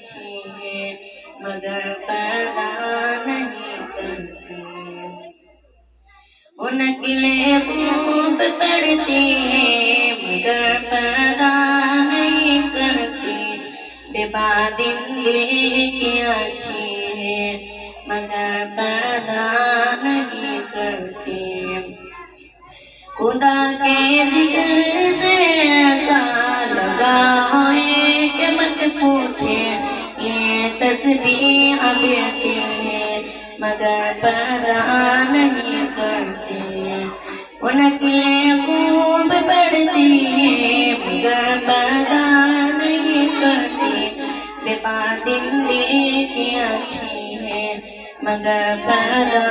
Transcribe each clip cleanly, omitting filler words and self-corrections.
اچھی ہے مگر پردہ نہیں کرتی، وہ نقلیں خوب پڑھتی ہے مگر پردہ نہیں کرتی، بے بادن دل کی اچھی ہے مگر پردہ نہیں کرتی، خدا کے ذکر سے ایسا لگا ہے کہ مت پوچھے، یہ تسبیح پڑھتی ہے مگر پردہ نہیں کرتی، وہ نقلیں خوب پڑھتی ہے مگر پردہ نہیں کرتی، بے بادن دل کی اچھی ہے مگر پردہ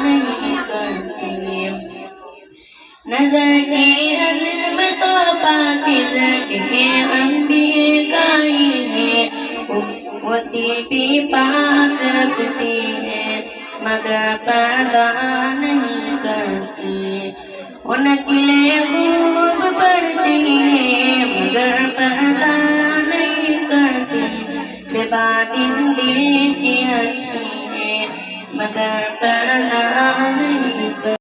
نہیں کرتی، نظر کی عظمت و پاکیزگی انبیاء کا ہی ہے، وہ بھی پاک رکھتی ہے مگر پردہ نہیں کرتی، وہ نقلیں خوب پڑھتی ہے مگر پردہ نہیں کرتی، بے بادن دل کی اچھی ہے مگر